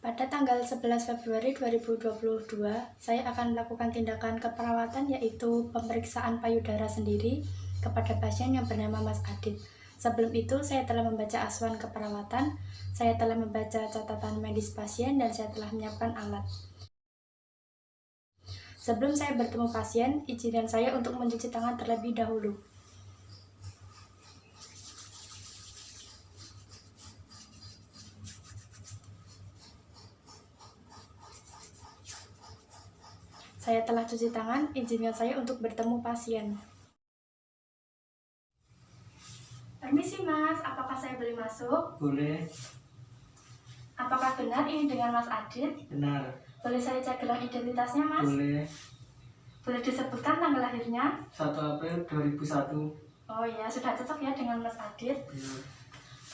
Pada tanggal 11 Februari 2022, saya akan melakukan tindakan keperawatan yaitu pemeriksaan payudara sendiri kepada pasien yang bernama Mas Adit. Sebelum itu, saya telah membaca asuhan keperawatan, saya telah membaca catatan medis pasien, dan saya telah menyiapkan alat. Sebelum saya bertemu pasien, izinkan saya untuk mencuci tangan terlebih dahulu. Saya telah cuci tangan, izinkan saya untuk bertemu pasien. Permisi Mas, apakah saya boleh masuk? Boleh. Apakah benar ini dengan Mas Adit? Benar. Boleh saya cek gelang identitasnya Mas? Boleh. Boleh disebutkan tanggal lahirnya? 1 April 2001. Oh iya, sudah cocok ya dengan Mas Adit. Benar.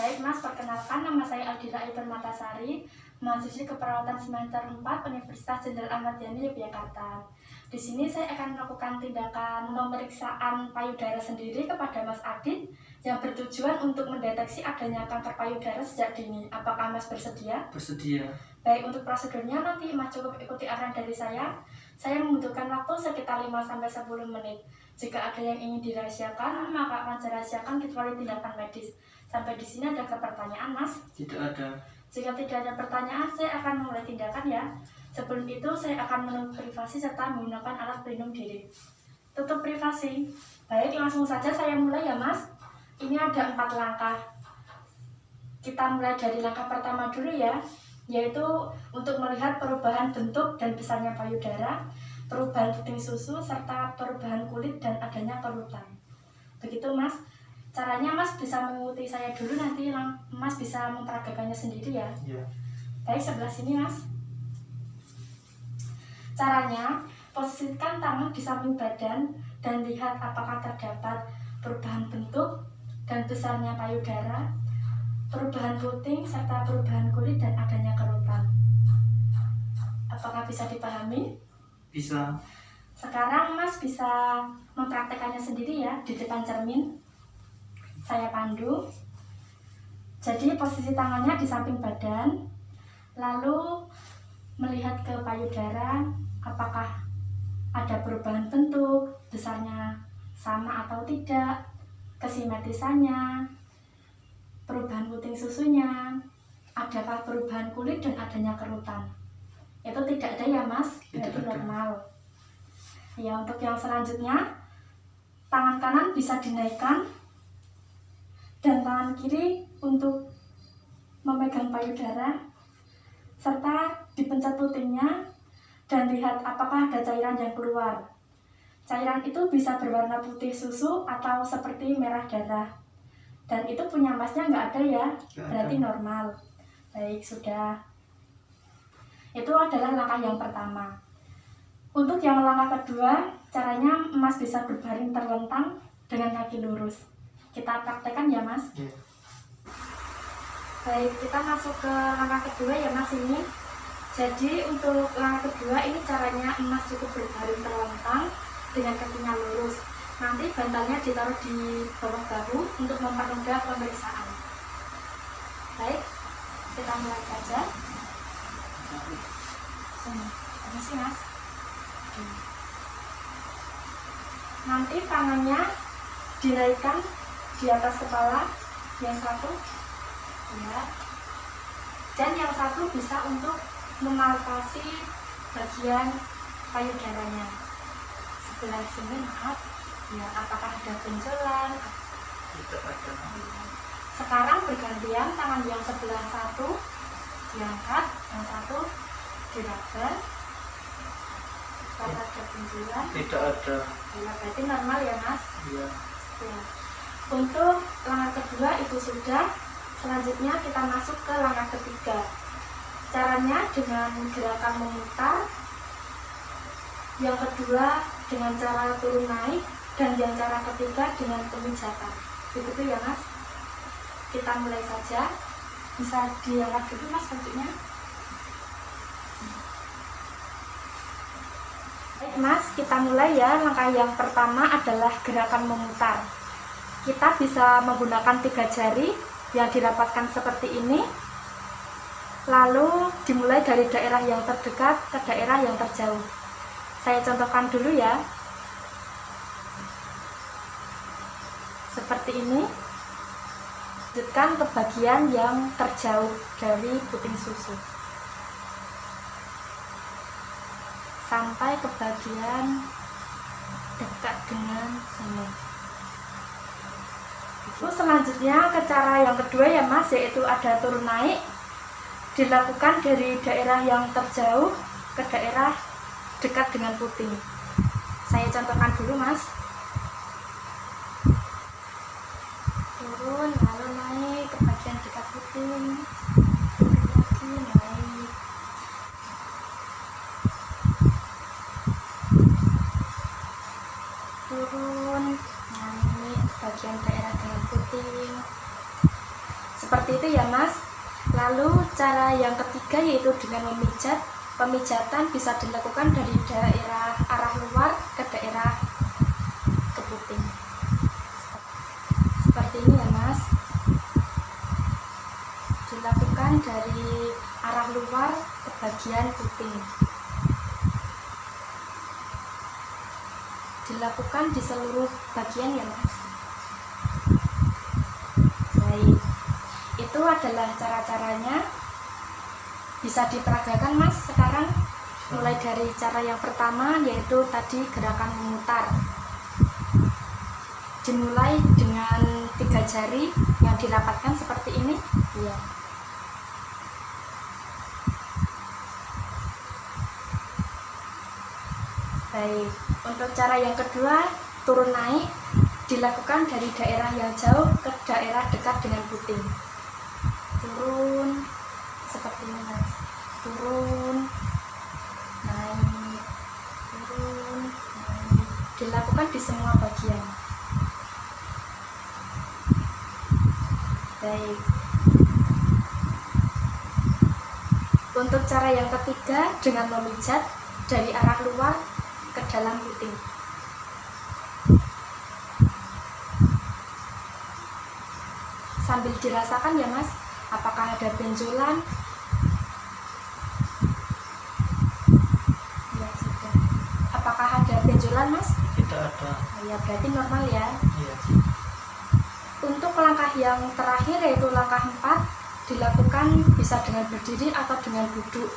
Baik Mas, perkenalkan, nama saya Aldila Permatasari, mahasiswi keperawatan semester 4 Universitas Jenderal Ahmad Yani, Yogyakarta. Di sini saya akan melakukan tindakan pemeriksaan payudara sendiri kepada Mas Adit yang bertujuan untuk mendeteksi adanya kanker payudara sejak dini. Apakah Mas bersedia? Bersedia. Baik, untuk prosedurnya nanti Mas cukup ikuti arahan dari saya. Saya membutuhkan waktu sekitar 5-10 menit. Jika ada yang ingin dirahasiakan, maka akan saya rahasiakan kecuali tindakan medis. Sampai di sini ada pertanyaan, Mas? Tidak ada. Jika tidak ada pertanyaan, saya akan mulai tindakan ya. Sebelum itu, saya akan menutup privasi serta menggunakan alat pelindung diri. Tutup privasi. Baik, langsung saja saya mulai ya, Mas. Ini ada 4 langkah. Kita mulai dari langkah pertama dulu ya, yaitu untuk melihat perubahan bentuk dan besarnya payudara, perubahan puting susu, serta perubahan kulit dan adanya kerutan. Begitu Mas. Caranya Mas bisa mengikuti saya dulu, nanti Mas bisa memperagakannya sendiri ya. Ya. Baik, sebelah sini Mas. Caranya, posisikan tangan di samping badan dan lihat apakah terdapat perubahan bentuk dan besarnya payudara, perubahan puting, serta perubahan kulit dan adanya kerutan. Apakah bisa dipahami? Bisa. Sekarang Mas bisa mempraktekannya sendiri ya di depan cermin. Saya pandu. Jadi posisi tangannya di samping badan, lalu melihat ke payudara, apakah ada perubahan bentuk, besarnya sama atau tidak, kesimetrisannya, perubahan puting susunya, adakah perubahan kulit dan adanya kerutan. Itu tidak ada ya Mas, berarti normal. Ya, untuk yang selanjutnya, tangan kanan bisa dinaikkan dan tangan kiri untuk memegang payudara, serta dipencet putingnya dan lihat apakah ada cairan yang keluar. Cairan itu bisa berwarna putih susu atau seperti merah darah. Dan itu punya Masnya nggak ada ya, berarti normal. Baik, sudah. Itu adalah langkah yang pertama. Untuk yang langkah kedua, caranya Mas bisa berbaring terlentang dengan kaki lurus. Kita praktekkan ya Mas. Ya. Baik, kita masuk ke langkah kedua ya Mas ini. Jadi untuk langkah kedua ini caranya Mas cukup berbaring terlentang dengan kakinya lurus. Nanti bantalnya ditaruh di bawah bahu untuk mempermudah pemeriksaan. Baik, kita mulai saja. Ini sih Mas. Nanti tangannya dinaikkan di atas kepala, yang satu ya, dan yang satu bisa untuk memalpasi bagian payudaranya sebelah sini. Maaf ya, apakah ada benjolan? Tidak ada. Sekarang bergantian, tangan yang sebelah satu diangkat, yang satu diraba. Apakah ada benjolan? Tidak ada. Ya, berarti normal ya Mas. Iya. Ya. Untuk langkah kedua itu sudah. Selanjutnya kita masuk ke langkah ketiga. Caranya dengan gerakan memutar, yang kedua dengan cara turun naik, dan yang cara ketiga dengan pemijatan. Begitu ya Mas. Kita mulai saja. Bisa diangkat dulu Mas bentuknya. Baik Mas, kita mulai ya. Langkah yang pertama adalah gerakan memutar. Kita bisa menggunakan 3 jari yang dirapatkan seperti ini. Lalu dimulai dari daerah yang terdekat ke daerah yang terjauh. Saya contohkan dulu ya. Seperti ini. Lanjutkan ke bagian yang terjauh dari puting susu. Sampai ke bagian dekat dengan sini. Terus selanjutnya ke cara yang kedua ya Mas, yaitu ada turun naik. Dilakukan dari daerah yang terjauh ke daerah dekat dengan puting. Saya contohkan dulu Mas. Turun lalu naik ke bagian dekat puting. Turun lagi naik. Turun naik bagian daerah dengan puting. Seperti itu ya Mas. Lalu cara yang ketiga yaitu dengan memijat. Pemijatan bisa dilakukan dari daerah arah luar ke daerah ke puting. Seperti ini ya Mas. Dilakukan dari arah luar ke bagian puting. Dilakukan di seluruh bagian ya Mas. Baik, itu adalah cara-caranya. Bisa diperagakan Mas sekarang. Mulai dari cara yang pertama yaitu tadi gerakan memutar. Dimulai dengan 3 jari yang dirapatkan seperti ini. Iya. Baik, untuk cara yang kedua turun naik dilakukan dari daerah yang jauh ke daerah dekat dengan puting. Turun seperti ini Mas. Turun naik, turun naik. Dilakukan di semua bagian. Baik. Untuk cara yang ketiga dengan memijat dari arah luar ke dalam puting. Sambil dirasakan ya Mas, apakah ada benjolan? Ya sudah. Apakah ada benjolan Mas? Tidak ada. Ya berarti normal ya. Iya. Untuk langkah yang terakhir yaitu langkah 4 dilakukan bisa dengan berdiri atau dengan duduk.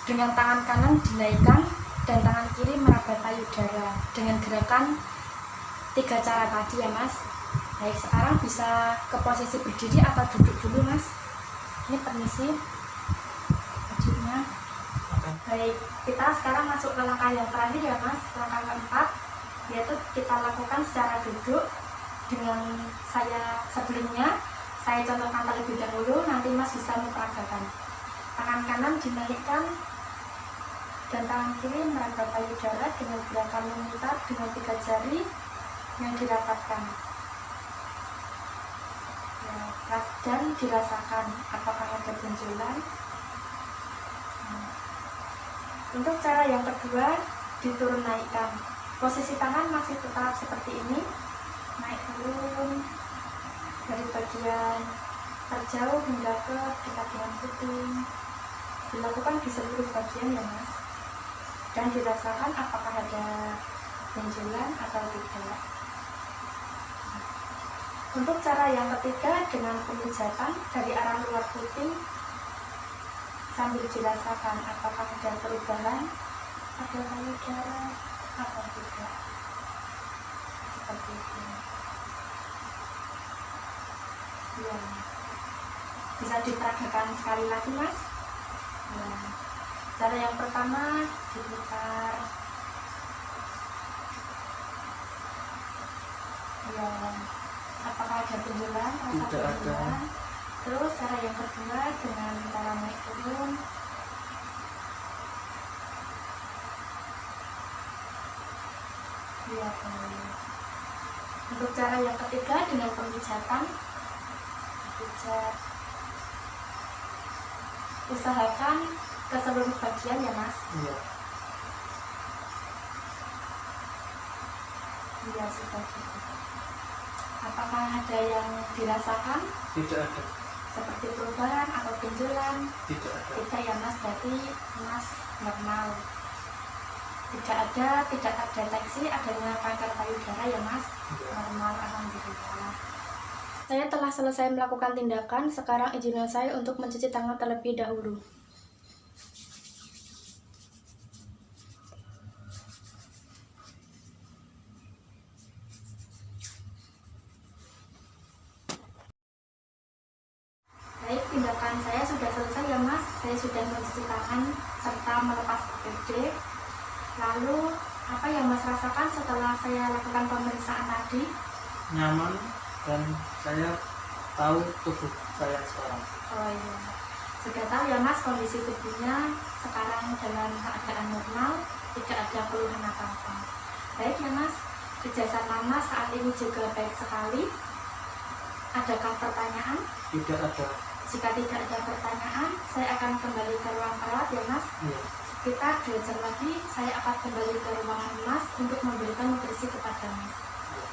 Dengan tangan kanan dinaikkan dan tangan kiri meraba payudara dengan gerakan 3 cara tadi ya Mas. Baik, sekarang bisa ke posisi berdiri atau duduk dulu Mas. Ini permisi bajunya. Baik, kita sekarang masuk ke langkah yang terakhir ya Mas. Langkah keempat yaitu kita lakukan secara duduk. Dengan sebelumnya saya contohkan terlebih dahulu, nanti Mas bisa memperagakan. Tangan kanan dinaikkan dan tangan kiri meraba payudara dengan gerakan memutar dengan 3 jari yang dirapatkan. Ya, dan dirasakan apakah ada benjolan. Untuk cara yang kedua diturun naikkan. Posisi tangan masih tetap seperti ini. Naik turun dari bagian terjauh hingga ke dekat dengan puting. Dilakukan di seluruh bagian ya Mas. Dan dirasakan apakah ada benjolan atau tidak. Untuk cara yang ketiga dengan pemijatan dari arah luar puting sambil dirasakan apakah ada perubahan, ada payudara atau tidak. Seperti itu. Ya. Bisa diperagakan sekali lagi Mas. Ya. Cara yang pertama diputar. Ya. Apakah ada benjolan, rasa Tidak ada. benjolan. Terus cara yang kedua dengan cara naik turun. Ya, untuk cara yang ketiga dengan pemijatan. Pijat. Usahakan ke seluruh bagian ya Mas. Iya. Iya sudah cukup. Apakah ada yang dirasakan? Tidak ada. Seperti perubahan kobaran atau benjolan? Tidak ada. Tidak ya Mas, berarti Mas normal. Tidak ada deteksi adanya kanker payudara ya Mas? Iya. Normal, alhamdulillah. Saya telah selesai melakukan tindakan, sekarang izinkan saya untuk mencuci tangan terlebih dahulu. Baik, tindakan saya sudah selesai ya Mas. Saya sudah mencuci tangan serta melepas APD. Lalu, apa yang Mas rasakan setelah saya lakukan pemeriksaan tadi? Nyaman dan saya tahu tubuh saya sekarang. Oh iya, sudah tahu ya Mas kondisi tubuhnya sekarang dalam keadaan normal, tidak ada keluhan apa-apa. Baik ya Mas, kerjasama Mas saat ini juga baik sekali. Adakah pertanyaan? Tidak ada. Jika tidak ada pertanyaan, saya akan kembali ke ruang perawat ya Mas. Iya. Sekitar 2 jam lagi, saya akan kembali ke ruangan Mas untuk memberikan nutrisi kepada Mas. Iya.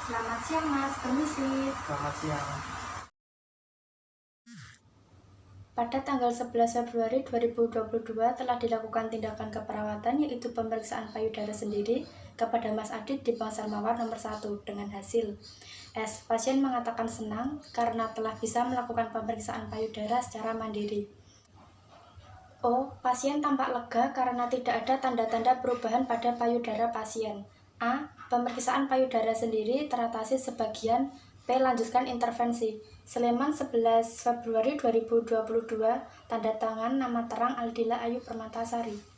Selamat siang Mas, permisi. Selamat siang. Pada tanggal 11 Februari 2022 telah dilakukan tindakan keperawatan yaitu pemeriksaan payudara sendiri kepada Mas Adit di Bangsal Mawar nomor 1 dengan hasil S. Pasien mengatakan senang karena telah bisa melakukan pemeriksaan payudara secara mandiri. O. Pasien tampak lega karena tidak ada tanda-tanda perubahan pada payudara pasien. A. Pemeriksaan payudara sendiri teratasi sebagian. P. Lanjutkan intervensi. Sleman 11 Februari 2022, tanda tangan nama terang Aldila Ayu Permatasari.